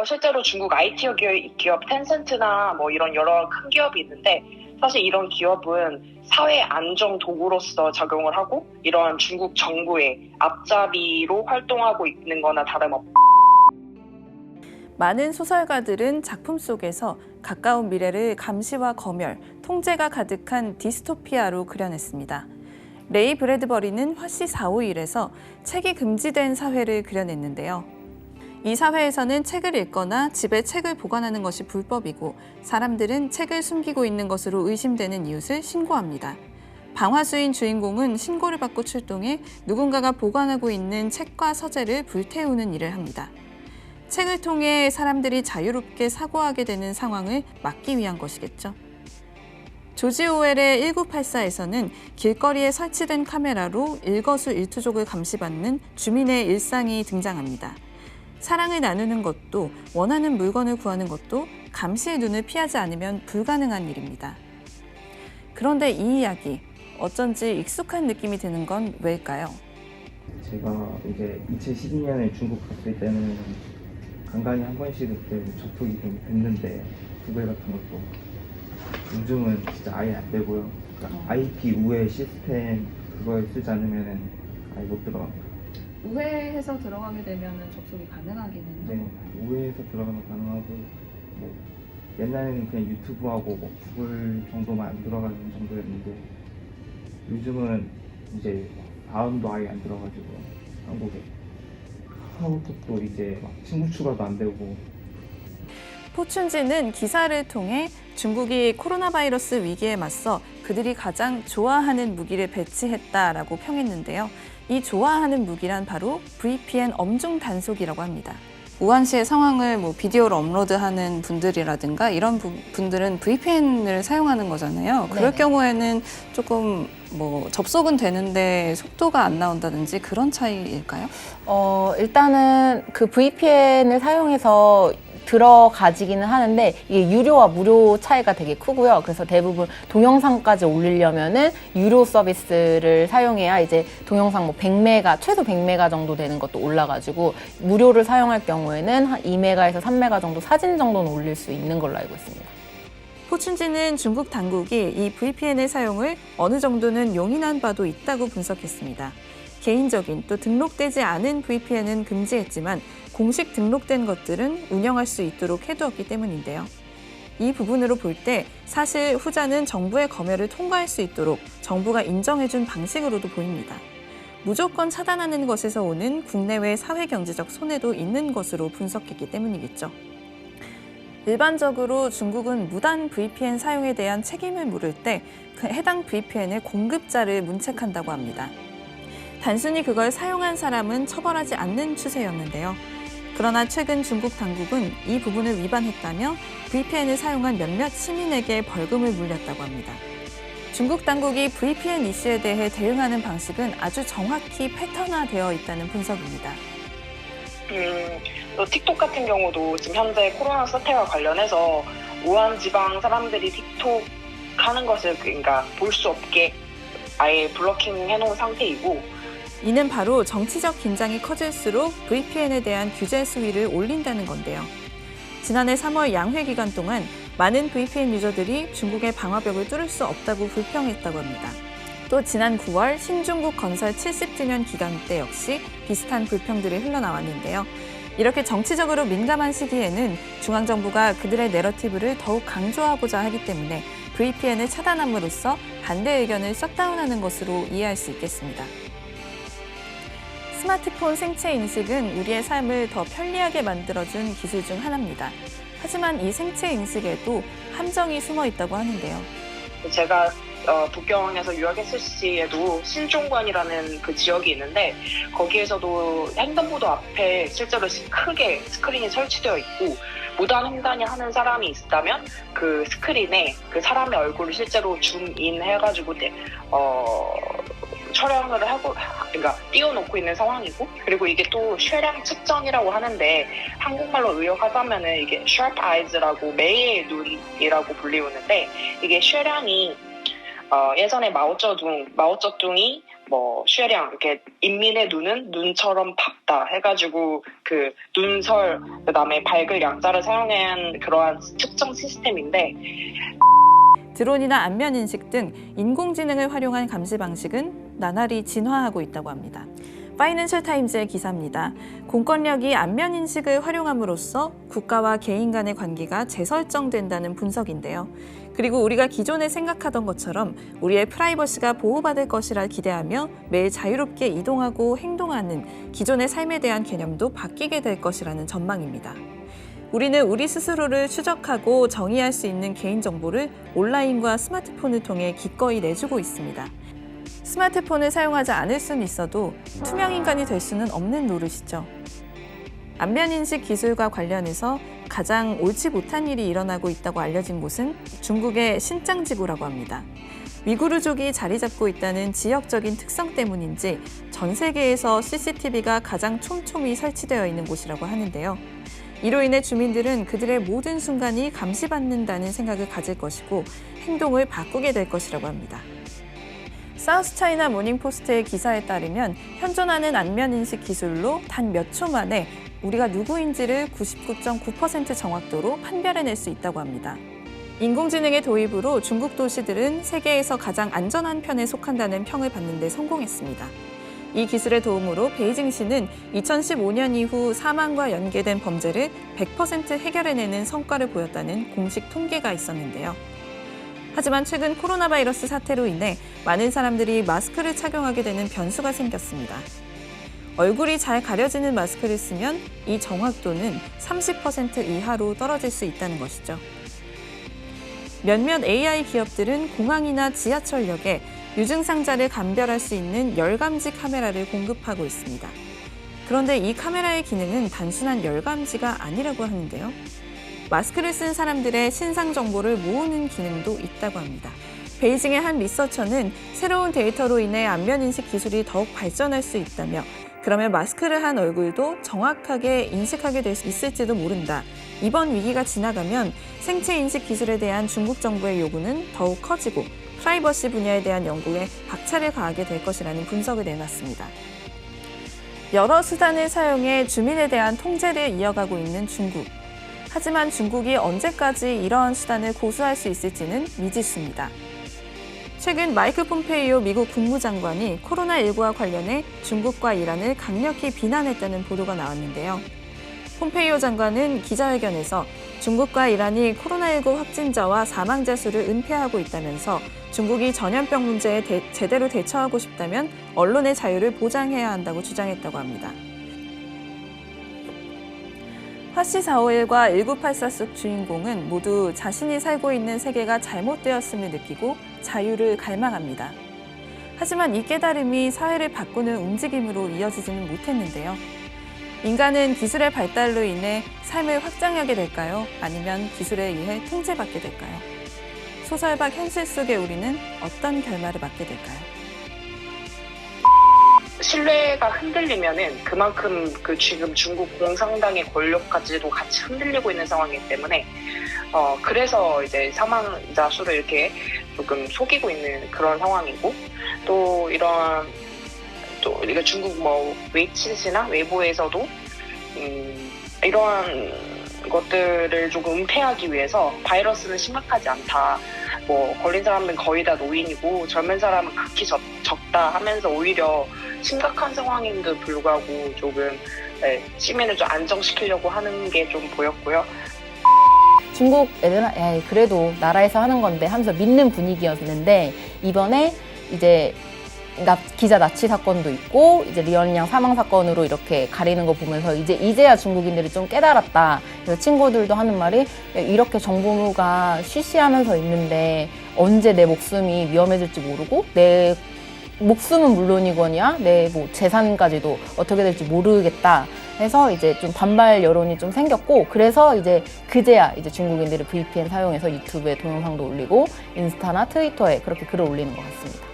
실제로 중국 IT 기업 텐센트나 뭐 이런 여러 큰 기업이 있는데 사실 이런 기업은 사회 안정 도구로서 작용을 하고 이런 중국 정부의 앞잡이로 활동하고 있는 거나 다름없다. 많은 소설가들은 작품 속에서 가까운 미래를 감시와 검열, 통제가 가득한 디스토피아로 그려냈습니다. 레이 브래드버리는 화씨 451에서 책이 금지된 사회를 그려냈는데요. 이 사회에서는 책을 읽거나 집에 책을 보관하는 것이 불법이고 사람들은 책을 숨기고 있는 것으로 의심되는 이웃을 신고합니다. 방화수인 주인공은 신고를 받고 출동해 누군가가 보관하고 있는 책과 서재를 불태우는 일을 합니다. 책을 통해 사람들이 자유롭게 사고하게 되는 상황을 막기 위한 것이겠죠. 조지 오웰의 1984에서는 길거리에 설치된 카메라로 일거수일투족을 감시받는 주민의 일상이 등장합니다. 사랑을 나누는 것도 원하는 물건을 구하는 것도 감시의 눈을 피하지 않으면 불가능한 일입니다. 그런데 이 이야기, 어쩐지 익숙한 느낌이 드는 건 왜일까요? 제가 이제 2012년에 중국 갔을 때는 간간히 한 번씩 그때 접촉이 좀 됐는데 구글 같은 것도 요즘은 진짜 아예 안 되고요. 그러니까 IP 우회 시스템 그걸 쓰지 않으면 아예 못 들어갑니다. 우회해서 들어가게 되면 접속이 가능하기는 네, 우회해서 들어가면 가능하고 뭐 옛날에는 그냥 유튜브하고 뭐 구글 정도만 안 들어가는 정도였는데 요즘은 이제 다운도 아예 안 들어가지고 한국에 카카오톡도 이제 막 친구 추가도 안 되고. 포춘지는 기사를 통해 중국이 코로나 바이러스 위기에 맞서 그들이 가장 좋아하는 무기를 배치했다라고 평했는데요. 이 좋아하는 무기란 바로 VPN 엄중 단속이라고 합니다. 우한시의 상황을 비디오로 업로드하는 분들이라든가 이런 분들은 VPN을 사용하는 거잖아요. 그럴 네네. 경우에는 조금 접속은 되는데 속도가 안 나온다든지 그런 차이일까요? 일단은 그 VPN을 사용해서 들어가지기는 하는데 이게 유료와 무료 차이가 되게 크고요. 그래서 대부분 동영상까지 올리려면은 유료 서비스를 사용해야 이제 동영상 100메가, 최소 100메가 정도 되는 것도 올라가지고 무료를 사용할 경우에는 한 2메가에서 3메가 정도 사진 정도는 올릴 수 있는 걸로 알고 있습니다. 포춘지는 중국 당국이 이 VPN의 사용을 어느 정도는 용인한 바도 있다고 분석했습니다. 개인적인 또 등록되지 않은 VPN은 금지했지만 공식 등록된 것들은 운영할 수 있도록 해두었기 때문인데요. 이 부분으로 볼 때 사실 후자는 정부의 검열을 통과할 수 있도록 정부가 인정해준 방식으로도 보입니다. 무조건 차단하는 것에서 오는 국내외 사회경제적 손해도 있는 것으로 분석했기 때문이겠죠. 일반적으로 중국은 무단 VPN 사용에 대한 책임을 물을 때 그 해당 VPN의 공급자를 문책한다고 합니다. 단순히 그걸 사용한 사람은 처벌하지 않는 추세였는데요. 그러나 최근 중국 당국은 이 부분을 위반했다며 VPN을 사용한 몇몇 시민에게 벌금을 물렸다고 합니다. 중국 당국이 VPN 이슈에 대해 대응하는 방식은 아주 정확히 패턴화되어 있다는 분석입니다. 또 틱톡 같은 경우도 지금 현재 코로나 사태와 관련해서 우한 지방 사람들이 틱톡 하는 것을 그러니까 볼 수 없게 아예 블로킹 해놓은 상태이고, 이는 바로 정치적 긴장이 커질수록 VPN에 대한 규제 수위를 올린다는 건데요. 지난해 3월 양회 기간 동안 많은 VPN 유저들이 중국의 방화벽을 뚫을 수 없다고 불평했다고 합니다. 또 지난 9월 신중국 건설 70주년 기간 때 역시 비슷한 불평들이 흘러나왔는데요. 이렇게 정치적으로 민감한 시기에는 중앙정부가 그들의 내러티브를 더욱 강조하고자 하기 때문에 VPN을 차단함으로써 반대 의견을 셧다운하는 것으로 이해할 수 있겠습니다. 스마트폰 생체 인식은 우리의 삶을 더 편리하게 만들어준 기술 중 하나입니다. 하지만 이 생체 인식에도 함정이 숨어 있다고 하는데요. 제가 북경에서 유학했을 시에도 신종관이라는 그 지역이 있는데 거기에서도 횡단보도 앞에 실제로 크게 스크린이 설치되어 있고 무단 횡단이 하는 사람이 있다면 그 스크린에 그 사람의 얼굴을 실제로 줌인 해가지고 촬영을 하고, 그러니까 띄워놓고 있는 상황이고, 그리고 이게 또 쉐량 측정이라고 하는데 한국말로 의역하자면은 이게 sharp eyes라고 매의 눈이라고 불리우는데 이게 쉐량이 예전에 마오쩌둥이 쉐리앙 이렇게 인민의 눈은 눈처럼 밝다 해가지고 그 눈설 그다음에 밝을 양자를 사용한 그러한 측정 시스템인데 드론이나 안면 인식 등 인공지능을 활용한 감시 방식은 나날이 진화하고 있다고 합니다. 파이낸셜 타임즈의 기사입니다. 공권력이 안면 인식을 활용함으로써 국가와 개인 간의 관계가 재설정된다는 분석인데요. 그리고 우리가 기존에 생각하던 것처럼 우리의 프라이버시가 보호받을 것이라 기대하며 매일 자유롭게 이동하고 행동하는 기존의 삶에 대한 개념도 바뀌게 될 것이라는 전망입니다. 우리는 우리 스스로를 추적하고 정의할 수 있는 개인정보를 온라인과 스마트폰을 통해 기꺼이 내주고 있습니다. 스마트폰을 사용하지 않을 수는 있어도 투명인간이 될 수는 없는 노릇이죠. 안면인식 기술과 관련해서 가장 옳지 못한 일이 일어나고 있다고 알려진 곳은 중국의 신장지구라고 합니다. 위구르족이 자리 잡고 있다는 지역적인 특성 때문인지 전 세계에서 CCTV가 가장 촘촘히 설치되어 있는 곳이라고 하는데요. 이로 인해 주민들은 그들의 모든 순간이 감시받는다는 생각을 가질 것이고 행동을 바꾸게 될 것이라고 합니다. 사우스차이나 모닝포스트의 기사에 따르면 현존하는 안면인식 기술로 단 몇 초 만에 우리가 누구인지를 99.9% 정확도로 판별해낼 수 있다고 합니다. 인공지능의 도입으로 중국 도시들은 세계에서 가장 안전한 편에 속한다는 평을 받는 데 성공했습니다. 이 기술의 도움으로 베이징시는 2015년 이후 사망과 연계된 범죄를 100% 해결해내는 성과를 보였다는 공식 통계가 있었는데요. 하지만 최근 코로나 바이러스 사태로 인해 많은 사람들이 마스크를 착용하게 되는 변수가 생겼습니다. 얼굴이 잘 가려지는 마스크를 쓰면 이 정확도는 30% 이하로 떨어질 수 있다는 것이죠. 몇몇 AI 기업들은 공항이나 지하철역에 유증상자를 감별할 수 있는 열감지 카메라를 공급하고 있습니다. 그런데 이 카메라의 기능은 단순한 열감지가 아니라고 하는데요. 마스크를 쓴 사람들의 신상 정보를 모으는 기능도 있다고 합니다. 베이징의 한 리서처는 새로운 데이터로 인해 안면인식 기술이 더욱 발전할 수 있다며 그러면 마스크를 한 얼굴도 정확하게 인식하게 될 수 있을지도 모른다. 이번 위기가 지나가면 생체 인식 기술에 대한 중국 정부의 요구는 더욱 커지고 프라이버시 분야에 대한 연구에 박차를 가하게 될 것이라는 분석을 내놨습니다. 여러 수단을 사용해 주민에 대한 통제를 이어가고 있는 중국. 하지만 중국이 언제까지 이러한 수단을 고수할 수 있을지는 미지수입니다. 최근 마이크 폼페이오 미국 국무장관이 코로나19와 관련해 중국과 이란을 강력히 비난했다는 보도가 나왔는데요. 폼페이오 장관은 기자회견에서 중국과 이란이 코로나19 확진자와 사망자 수를 은폐하고 있다면서 중국이 전염병 문제에 제대로 대처하고 싶다면 언론의 자유를 보장해야 한다고 주장했다고 합니다. 화씨 451과 1984 속 주인공은 모두 자신이 살고 있는 세계가 잘못되었음을 느끼고 자유를 갈망합니다. 하지만 이 깨달음이 사회를 바꾸는 움직임으로 이어지지는 못했는데요. 인간은 기술의 발달로 인해 삶을 확장하게 될까요? 아니면 기술에 의해 통제받게 될까요? 소설박 현실 속의 우리는 어떤 결말을 맞게 될까요? 신뢰가 흔들리면은 그만큼 그 지금 중국 공산당의 권력까지도 같이 흔들리고 있는 상황이기 때문에 그래서 이제 사망자 수를 이렇게 조금 속이고 있는 그런 상황이고 또 이런 또 우리가 중국 웨이치시나 외부에서도 이러한 것들을 조금 은폐하기 위해서 바이러스는 심각하지 않다. 걸린 사람은 거의 다 노인이고 젊은 사람은 극히 적다 하면서 오히려 심각한 상황임에도 불구하고 조금 시민을 좀 안정시키려고 하는 게 좀 보였고요. 중국 애들은 그래도 나라에서 하는 건데 하면서 믿는 분위기였는데 이번에 이제 기자 나치 사건도 있고 이제 리언양 사망 사건으로 이렇게 가리는 거 보면서 이제야 중국인들이 좀 깨달았다. 그래서 친구들도 하는 말이 이렇게 정부가 쉬쉬하면서 있는데 언제 내 목숨이 위험해질지 모르고 내 목숨은 물론이거니와 내 재산까지도 어떻게 될지 모르겠다. 해서 이제 좀 반발 여론이 좀 생겼고 그래서 이제 그제야 이제 중국인들이 VPN 사용해서 유튜브에 동영상도 올리고 인스타나 트위터에 그렇게 글을 올리는 것 같습니다.